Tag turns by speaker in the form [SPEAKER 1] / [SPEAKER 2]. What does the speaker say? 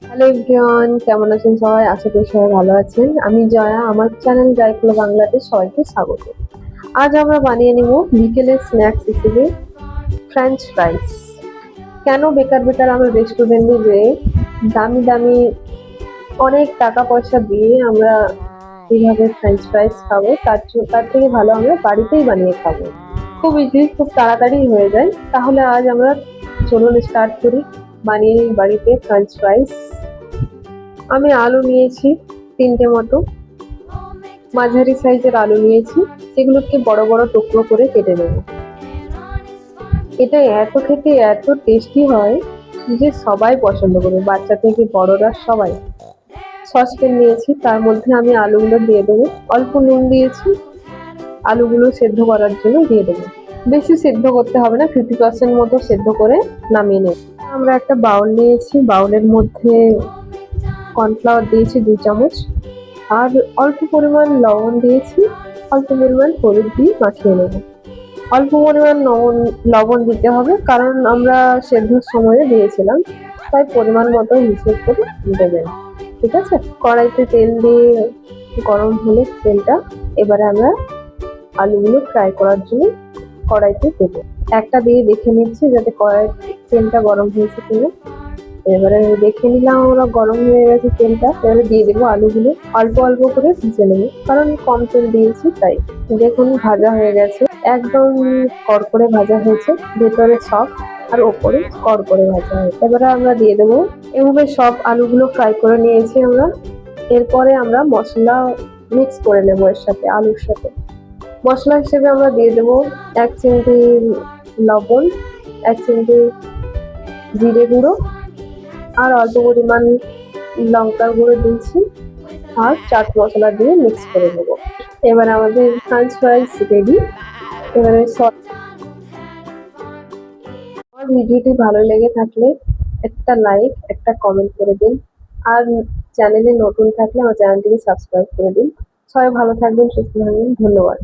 [SPEAKER 1] Hello everyone, কেমন আছেন সবাই? আশা করি সবাই ভালো আছেন। আমি জয়া, আমার চ্যানেল জয়কুলো বাংলাতে সবাইকে স্বাগত। আজ আমরা বানিয়ে নিব বিকেলের স্ন্যাক্স হিসেবে ফ্রেঞ্চ ফ্রাইস। কেন বেকার বেকার আমরা রেস্টুরেন্টে যেয়ে দামি দামি অনেক টাকা পয়সা দিয়ে আমরা এইভাবে ফ্রেঞ্চ ফ্রাইস খাবো? তার থেকে ভালো আমরা বাড়িতেই বানিয়ে খাবো। খুব ইজি, খুব তাড়াতাড়ি হয়ে যায়। তাহলে আজ আমরা চলুন স্টার্ট করি বানিয়ে নিই বাড়িতে ফ্রেঞ্চ ফ্রাইস। আমি আলু নিয়েছি 3টে মতো, মাঝারি সাইজের আলু নিয়েছি। এগুলোকে বড় বড় টুকরো করে কেটে নেব। এটা খেতে এত টেস্টি হয় যে সবাই পছন্দ করবে, বাচ্চা থেকে বড়রা সবাই। সসপ্যান নিয়েছি, তার মধ্যে আমি আলুগুলো দিয়ে দেবো। অল্প নুন দিয়েছি, আলুগুলো সেদ্ধ করার জন্য দিয়ে দেবো। বেশি সেদ্ধ করতে হবে না, 50% মতো সেদ্ধ করে নামিয়ে নেব। আমরা একটা বাউল নিয়েছি, বাউলের মধ্যে কর্নফ্লাওয়ার দিয়েছি 2 চামচ, আর অল্প পরিমাণ লবণ দিয়েছি, অল্প পরিমাণ হলুদ দিয়ে মাখিয়ে নেব। অল্প পরিমাণ লবণ দিতে হবে, কারণ আমরা সেদ্ধর সময়ে দিয়েছিলাম, তাই পরিমাণ মতো হিসেব করে দেবেন। ঠিক আছে? কড়াইতে তেল দিয়ে গরম হলে তেলটা, এবারে আমরা আলুগুলো ফ্রাই করার জন্য কড়াইতে দেবো। একটা দিয়ে দেখে নিচ্ছি যাতে তেলটা গরম হয়েছে কিনা। এবারে দেখে নিলাম আমরা গরম হয়ে গেছে তেলটা। এবারে দিয়ে দেবো আলুগুলো, অল্প অল্প করে ভেজে নেবো, কারণ কম তেল দিয়েছি তাই। দেখুন ভাজা হয়ে গেছে, একদম কড়কড়ে ভাজা হয়েছে, ভেতরে সফট আর ওপরে কড়কড়ে ভাজা হয়েছে। এবারে আমরা দিয়ে দেবো, এভাবে সব আলুগুলো ফ্রাই করে নিয়েছি আমরা। এরপরে আমরা মশলা মিক্স করে নেবো এর সাথে, আলুর সাথে। মশলা হিসেবে আমরা দিয়ে দেবো 1 চিমটি লবণ, 1 চিমটি জিরে গুঁড়ো, আর অল্প পরিমাণ লঙ্কার গুঁড়ো দিয়েছি, আর চাট মশলা দিয়ে মিক্স করে নেব। এবার আমাদের ফ্রেঞ্চ ফ্রাইস রেডি। এবারে আমার ভিডিওটি ভালো লেগে থাকলে একটা লাইক, একটা কমেন্ট করে দিন, আর চ্যানেলে নতুন থাকলে আমার চ্যানেলটিকে সাবস্ক্রাইব করে দিন। সবাই ভালো থাকবেন, সুস্থ থাকবেন। ধন্যবাদ।